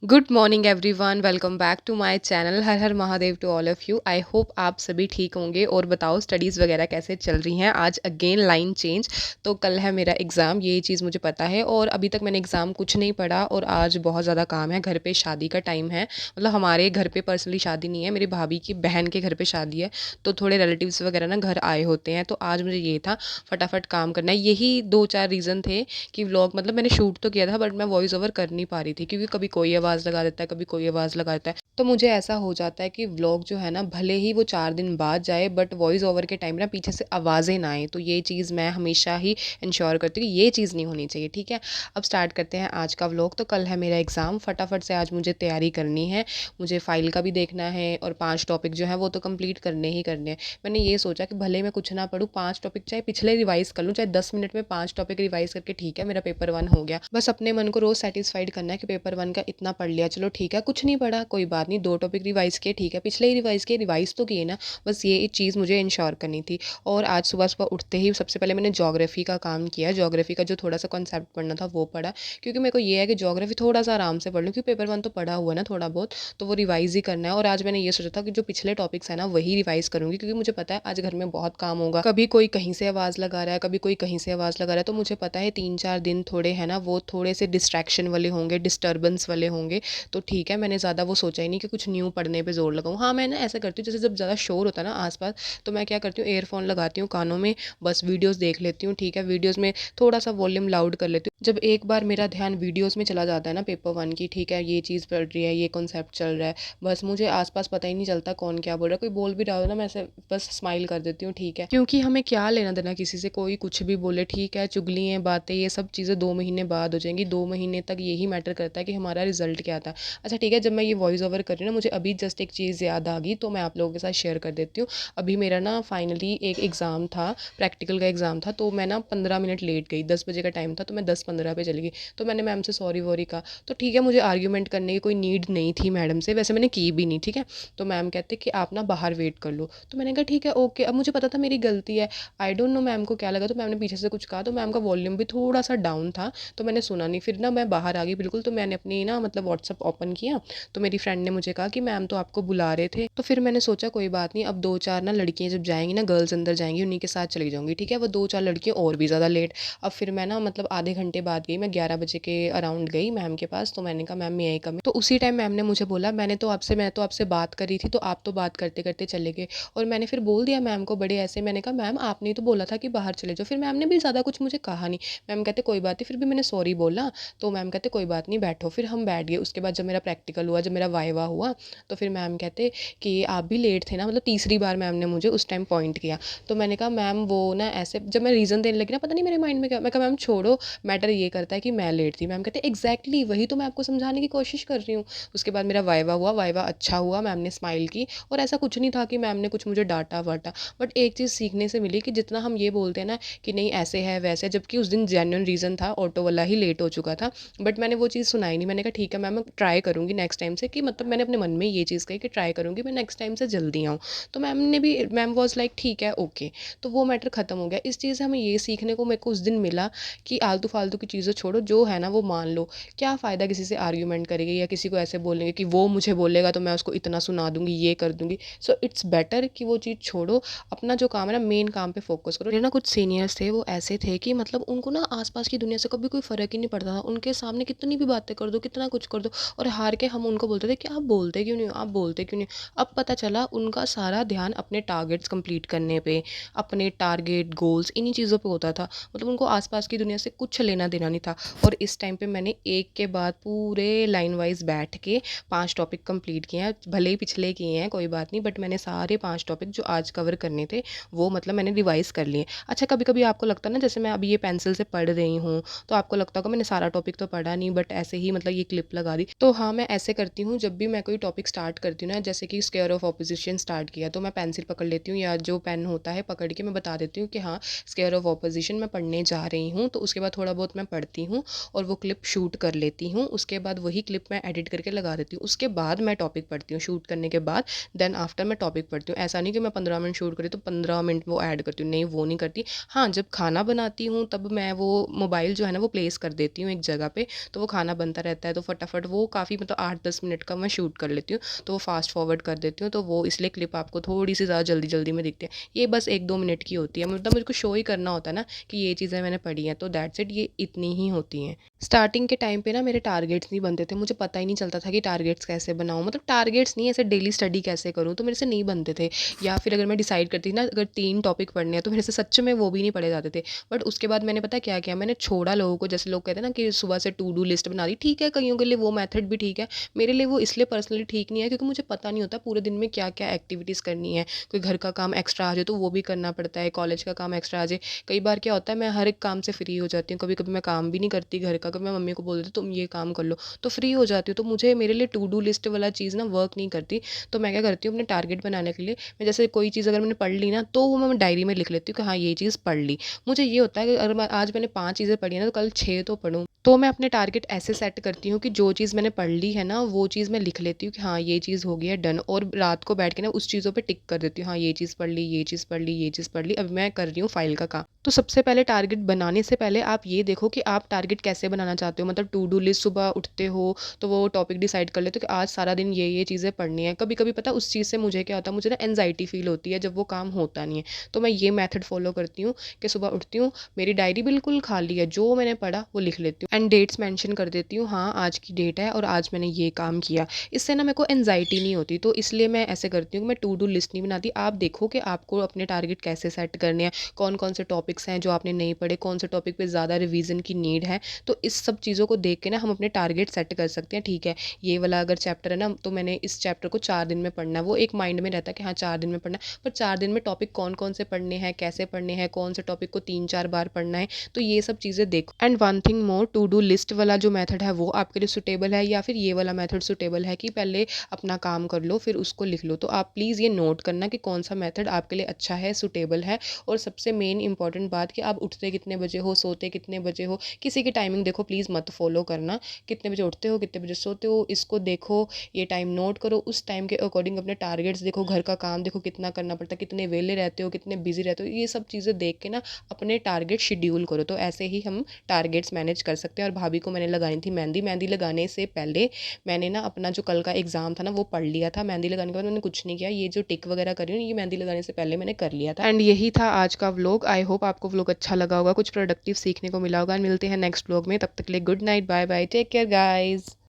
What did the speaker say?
Good morning everyone, welcome back to my channel. हर हर Mahadev to all of you. I hope आप सभी ठीक होंगे। और बताओ स्टडीज़ वगैरह कैसे चल रही हैं। आज अगेन लाइन चेंज, तो कल है मेरा एग्ज़ाम, ये चीज़ मुझे पता है। और अभी तक मैंने एग्ज़ाम कुछ नहीं पढ़ा और आज बहुत ज़्यादा काम है। घर पे शादी का टाइम है, मतलब हमारे घर पे पर्सनली शादी नहीं है, मेरी भाभी की बहन के घर पे शादी है। तो थोड़े रिलेटिव्स वगैरह ना घर आए होते हैं, तो आज मुझे ये था फटाफट काम करना है। यही दो चार रीज़न थे कि व्लॉग, मतलब मैंने शूट तो किया था बट मैं वॉइस ओवर कर नहीं पा रही थी, क्योंकि कभी कोई आवाज़ लगा देता है, कभी कोई आवाज़ लगा देता है। तो मुझे ऐसा हो जाता है कि व्लॉग जो है ना, भले ही वो 4 दिन बाद जाए बट वॉइस ओवर के टाइम ना पीछे से आवाज़ें ना आए। तो ये चीज़ मैं हमेशा ही इंश्योर करती हूँ कि ये चीज़ नहीं होनी चाहिए, ठीक है। अब स्टार्ट करते हैं आज का व्लॉग। तो कल है मेरा एग्ज़ाम, फटाफट से आज मुझे तैयारी करनी है। मुझे फ़ाइल का भी देखना है और 5 टॉपिक जो हैं वो तो कंप्लीट करने ही करने हैं। मैंने ये सोचा कि भले मैं कुछ ना पढूँ, 5 टॉपिक चाहे पिछले रिवाइज़ कर लूँ, चाहे 10 मिनट में 5 टॉपिक रिवाइज़ करके ठीक है, मेरा पेपर 1 हो गया। बस अपने मन को रोज़ सैटिस्फाइड करना है कि पेपर 1 का इतना पढ़ लिया, चलो ठीक है। कुछ नहीं पढ़ा कोई बात नहीं, 2 टॉपिक रिवाइज़ किए ठीक है, पिछले ही रिवाइज़ किए, रिवाइज़ तो किए ना। बस ये एक चीज़ मुझे इंश्योर करनी थी। और आज सुबह-सुबह उठते ही सबसे पहले मैंने ज्योग्राफ़ी का काम किया। ज्योग्राफ़ी का जो थोड़ा-सा कॉन्सेप्ट पढ़ना था वो पढ़ा, क्योंकि मेरे को ये है कि ज्योग्राफ़ी थोड़ा-सा आराम से पढ़ लूँ, क्योंकि पेपर 1 तो पढ़ा हुआ है ना थोड़ा बहुत, तो वो रिवाइज़ ही करना है। और आज मैंने ये सोचा था कि जो पिछले टॉपिक्स हैं ना वही रिवाइज़ करूँगी, क्योंकि मुझे पता है आज घर में बहुत काम होगा। कभी कोई कहीं से आवाज़ लगा रहा है, कभी कोई कहीं से आवाज़ लगा रहा है। तो मुझे पता है 3-4 दिन थोड़े है ना, वो थोड़े से डिस्ट्रैक्शन वाले होंगे, डिस्टर्बेंस वाले होंगे। तो ठीक है, मैंने ज़्यादा वो सोचा ही नहीं कि कुछ न्यू पढ़ने पे ज़ोर लगाऊँ। हाँ, मैं ना ऐसा करती हूँ, जैसे जब ज़्यादा शोर होता है ना आस-पास, तो मैं क्या करती हूँ, ईयरफ़ोन लगाती हूँ कानों में, बस वीडियोज़ देख लेती हूँ, ठीक है। वीडियोज़ में थोड़ा-सा वॉल्यूम लाउड कर लेती हूँ। जब एक बार मेरा ध्यान वीडियोज़ में चला जाता है ना पेपर 1 की, ठीक है, ये चीज़ पढ़ रही है, ये कॉन्सेप्ट चल रहा है, बस मुझे आस-पास पता ही नहीं चलता कौन क्या बोल रहा है। कोई बोल भी रहा हो ना, मैं ऐसे बस स्माइल कर देती हूँ, ठीक है। क्योंकि हमें क्या लेना-देना किसी से, कोई कुछ भी बोले, ठीक है, चुगलियाँ, बातें, ये सब चीज़ें 2 महीने बाद हो जाएँगी। 2 महीने तक यही मैटर करता है कि हमारा रिज़ल्ट क्या था। अच्छा ठीक है, जब मैं ये वॉइस ओवर कर रही हूँ ना, मुझे अभी जस्ट एक चीज़ याद आ गई, तो मैं आप लोगों के साथ शेयर कर देती हूँ। अभी मेरा ना फाइनली एक एग्ज़ाम था, प्रैक्टिकल का एग्ज़ाम था, तो मैं ना 15 मिनट लेट गई। 10 बजे का टाइम था, तो मैं 10:15 पे चली गई। तो मैंने मैम से सॉरी-वॉरी कहा। तो ठीक है, मुझे आर्ग्यूमेंट करने की कोई नीड नहीं थी मैडम से, वैसे मैंने की भी नहीं, ठीक है। तो मैम कहते कि आप ना बाहर वेट कर लो। तो मैंने कहा ठीक है, ओके। अब मुझे पता था मेरी गलती है। आई डोंट नो मैम को क्या लगा, तो मैम ने पीछे से कुछ कहा, तो मैम का वॉल्यूम भी थोड़ा-सा डाउन था, तो मैंने सुना नहीं। फिर ना मैं बाहर आ गई बिल्कुल, तो मैंने अपनी ना मतलब व्हाट्सएप ओपन किया, तो मेरी फ्रेंड ने मुझे कहा कि मैम तो आपको बुला रहे थे। तो फिर मैंने सोचा कोई बात नहीं, अब 2-4 ना लड़कियाँ जब जाएँगी ना, गर्ल्स अंदर जाएँगी, उन्हीं के साथ चली जाऊँगी, ठीक है। वो 2-4 लड़कियाँ और भी ज़्यादा लेट। अब फिर मैं ना मतलब आधे घंटे बाद गई, मैं 11 बजे के अराउंड गई मैम के पास, तो मैंने कहा मैम मे आई कम इन? तो उसी टाइम मैम ने मुझे बोला, मैं तो आपसे बात कर रही थी, तो आप तो बात करते-करते चले गए। और मैंने फिर बोल दिया मैम को बड़े ऐसे, मैंने कहा मैम आपने ही तो बोला था कि बाहर चले जाओ। फिर मैम ने भी ज़्यादा कुछ मुझे कहा नहीं। मैम कहते कोई बात नहीं, फिर भी मैंने सॉरी बोला, तो मैम कहते कोई बात नहीं बैठो। फिर हम बैठ गए। उसके बाद जब मेरा प्रैक्टिकल हुआ, जब मेरा वाइवा हुआ, तो फिर मैम कहते कि आप भी लेट थे ना, मतलब तीसरी बार मैम ने मुझे उस टाइम पॉइंट किया। तो मैंने कहा मैम वो ना ऐसे, जब मैं रीज़न देने लगी ना, पता नहीं मेरे माइंड में क्या, मैं कहा मैम छोड़ो, मैटर ये करता है कि मैं लेट थी। मैम कहते एग्जैक्टली वही तो मैं आपको समझाने की कोशिश कर रही हूँ। उसके बाद मेरा वाइवा हुआ, वाइवा अच्छा हुआ, मैम ने स्माइल की, और ऐसा कुछ नहीं था कि मैम ने कुछ मुझे डांटा वाटा। बट एक चीज़ सीखने से मिली कि जितना हम ये बोलते हैं ना कि नहीं ऐसे है वैसे है, जबकि उस दिन जेन्युइन रीज़न था, ऑटो वाला ही लेट हो चुका था, बट मैंने वो चीज़ सुनाई नहीं। मैंने कहा ठीक है मैम, मैं ट्राई करूँगी नेक्स्ट टाइम से, कि मतलब मैंने अपने मन में ये चीज़ कही कि ट्राई करूँगी मैं नेक्स्ट टाइम से जल्दी आऊँ। तो मैम ने भी, मैम वाज़ लाइक ठीक है ओके। तो वो मैटर ख़त्म हो गया। इस चीज़ से हमें ये सीखने को मेरे को उस दिन मिला कि आलतू-फालतू की चीज़ें छोड़ो, जो है ना वो मान लो। क्या फ़ायदा किसी से आर्ग्यूमेंट करेंगे या किसी को ऐसे बोलेंगे कि वो मुझे बोलेगा तो मैं उसको इतना सुना दूँगी, ये कर दूँगी। सो इट्स बेटर कि वो चीज़ छोड़ो, अपना जो काम है ना मेन काम पे फ़ोकस करो। मेरे ना कुछ सीनियर्स थे, वो ऐसे थे कि मतलब उनको ना आस-पास की दुनिया से कभी कोई फ़र्क ही नहीं पड़ता था। उनके सामने कितनी भी बातें कर दो, कितना कुछ कर दो, और हार के हम उनको बोलते थे कि आप बोलते क्यों नहीं हो? आप बोलते क्यों नहीं हो? अब पता चला उनका सारा ध्यान अपने टारगेट्स कंप्लीट करने पे, अपने टारगेट, गोल्स, इन्हीं चीज़ों पे होता था। मतलब उनको आस-पास की दुनिया से कुछ लेना-देना नहीं था। और इस टाइम पे मैंने एक के बाद पूरे लाइन वाइज़ बैठ के 5 टॉपिक कंप्लीट किए हैं। भले ही पिछले किए हैं कोई बात नहीं, बट मैंने सारे 5 टॉपिक जो आज कवर करने थे वो मतलब मैंने रिवाइज़ कर लिए। अच्छा कभी-कभी आपको लगता है ना, जैसे मैं अभी ये पेंसिल से पढ़ रही हूँ, तो आपको लगता होगा मैंने सारा टॉपिक तो पढ़ा नहीं, बट ऐसे ही मतलब ये क्लिप लगा दी। तो हाँ, मैं ऐसे करती हूँ, जब भी मैं कोई टॉपिक स्टार्ट करती हूँ ना, जैसे कि स्क्वायर ऑफ ऑपोजिशन स्टार्ट किया, तो मैं पेंसिल पकड़ लेती हूँ, या जो पेन होता है पकड़ के मैं बता देती हूँ कि हाँ, स्क्वायर ऑफ ऑपोजिशन मैं पढ़ने जा रही हूँ। तो उसके बाद थोड़ा बहुत मैं पढ़ती हूँ और वो क्लिप शूट कर लेती हूँ। उसके बाद वही क्लिप मैं एडिट करके लगा देती हूँ। उसके बाद मैं टॉपिक पढ़ती हूँ शूट करने के बाद, देन आफ्टर मैं टॉपिक पढ़ती हूँ। ऐसा नहीं कि मैं 15 मिनट शूट करी तो 15 मिनट वो ऐड करती हूँ, नहीं वो नहीं करती। हाँ, जब खाना बनाती हूँ तब मैं वो मोबाइल जो है ना वो प्लेस कर देती हूँ एक जगह पे, तो वो खाना बनता रहता है, तो फटाफट वो काफ़ी मतलब 8-10 मिनट का मैं शूट कर लेती हूँ, तो वो फास्ट फॉरवर्ड कर देती हूँ, तो वो इसलिए क्लिप आपको थोड़ी-सी ज़्यादा जल्दी-जल्दी में दिखती है। ये बस 1-2 मिनट की होती है, मतलब मुझको शो ही करना होता है ना कि ये चीज़ें मैंने पढ़ी हैं, तो दैट्स इट, ये इतनी ही होती हैं। स्टार्टिंग के टाइम पे ना मेरे टारगेट्स नहीं बनते थे, मुझे पता ही नहीं चलता था कि टारगेट्स कैसे बनाऊँ, मतलब टारगेट्स नहीं, ऐसे डेली स्टडी कैसे करूँ, तो मेरे से नहीं बनते थे। या फिर अगर मैं डिसाइड करती थी ना, अगर 3 टॉपिक पढ़ने हैं तो मेरे से सच में वो भी नहीं पढ़े जाते थे। बट उसके बाद मैंने पता है क्या किया, मैंने छोड़ा लोगों को, जैसे लोग कहते हैं ना कि सुबह से टू डू लिस्ट बना दी, ठीक है, कईयों के लिए वो मेथड भी ठीक है। मेरे लिए वो इसलिए पर्सनली ठीक नहीं है क्योंकि मुझे पता नहीं होता पूरे दिन में क्या-क्या एक्टिविटीज़ करनी है। कोई घर का काम एक्स्ट्रा आ जाए तो वो भी करना पड़ता है, कॉलेज का काम एक्स्ट्रा आ जाए। कई बार क्या होता है, मैं हर एक काम से फ्री हो जाती हूँ, कभी-कभी मैं काम भी नहीं करती घर का, कभी मैं मम्मी को बोल देती हूँ तुम ये काम कर लो, तो फ्री हो जाती हूँ। तो मुझे, मेरे लिए टू डू लिस्ट वाला चीज़ ना वर्क नहीं करती। तो मैं क्या करती हूँ अपने टारगेट बनाने के लिए, मैं जैसे कोई चीज़ अगर मैंने पढ़ ली ना तो वो मैं डायरी में लिख लेती हूँ कि हाँ ये चीज़ पढ़ ली। मुझे ये होता है कि अगर मैं आज मैंने 5 चीज़ें पढ़ी हैं ना तो कल 6 तो पढूँ। तो मैं अपने टारगेट ऐसे सेट करती हूँ कि जो चीज़ मैंने पढ़ ली है ना वो चीज़ मैं लिख लेती हूँ कि हाँ ये चीज़ हो गई है डन, और रात को बैठ के ना उस चीज़ों पे टिक कर देती हूँ, हाँ ये चीज़ पढ़ ली, ये चीज़ पढ़ ली, ये चीज़ पढ़ ली, अब मैं कर रही हूँ फाइल का काम। तो सबसे पहले टारगेट बनाने से पहले आप ये देखो कि आप टारगेट कैसे बनाना चाहते हो, मतलब टू डू लिस्ट सुबह उठते हो तो वो टॉपिक डिसाइड कर लेते हो कि आज सारा दिन ये चीज़ें पढ़नी है। कभी-कभी पता है उस चीज़ से मुझे क्या होता है, मुझे ना एंग्ज़ायटी फ़ील होती है जब वो काम होता नहीं है। तो मैं ये मेथड फ़ॉलो करती हूँ कि सुबह उठती हूँ, मेरी डायरी बिल्कुल खाली है, जो मैंने पढ़ा वो लिख लेती हूँ एंड डेट्स मेंशन कर देती हूँ, हाँ आज की डेट है और आज मैंने ये काम किया। इससे ना मेरे को एंग्ज़ायटी नहीं होती, तो इसलिए मैं ऐसे करती हूँ कि मैं टू डू लिस्ट नहीं बनाती। आप देखो कि आपको अपने टारगेट कैसे सेट करने हैं, कौन-कौन से टॉपिक्स हैं जो आपने नहीं पढ़े, कौन से टॉपिक पे ज़्यादा रिवीजन की नीड है। तो इस सब चीज़ों को देख के ना हम अपने टारगेट सेट कर सकते हैं, ठीक है, ये वाला अगर चैप्टर है ना तो मैंने इस चैप्टर को 4 दिन में पढ़ना है, वो एक माइंड में रहता है कि हाँ 4 दिन में पढ़ना है। पर 4 दिन में टॉपिक कौन-कौन से पढ़ने हैं, कैसे पढ़ने हैं, कौन से टॉपिक को 3-4 बार पढ़ना है, तो ये सब चीज़ें देखो। And one thing more, to do list वाला जो मेथड है वो आपके लिए सूटेबल है या फिर ये वाला मेथड सूटेबल है कि पहले अपना काम कर लो फिर उसको लिख लो। तो आप प्लीज़ ये नोट करना कि कौन सा मेथड आपके लिए अच्छा है, सूटेबल है। और सबसे मेन इंपॉर्टेंट बात कि आप उठते कितने बजे हो, सोते कितने बजे हो, किसी की टाइमिंग देखो प्लीज़ मत फॉलो करना। कितने बजे उठते हो, कितने बजे सोते हो, इसको देखो, ये टाइम नोट करो, उस टाइम के अकॉर्डिंग अपने टारगेट्स देखो, घर का काम देखो कितना करना पड़ता है, कितने वेले रहते हो, कितने बिजी रहते हो, ये सब चीज़ें देख के ना अपने टारगेट शेड्यूल करो। तो ऐसे ही हम टारगेट्स मैनेज कर सकते हैं। और भाभी को मैंने लगानी थी मेहंदी, मेहंदी लगाने से पहले मैंने ना अपना जो कल का एग्ज़ाम था ना वो पढ़ लिया था। मेहंदी लगाने के बाद मैंने कुछ नहीं किया, ये जो टिक वगैरह कर रही हूँ ये मेहंदी लगाने से पहले मैंने कर लिया था। एंड यही था आज का व्लॉग। आई होप आपको व्लॉग अच्छा लगा होगा, कुछ प्रोडक्टिव सीखने को मिला होगा। मिलते हैं नेक्स्ट व्लॉग में, तब तक के लिए good night, bye bye, take care guys.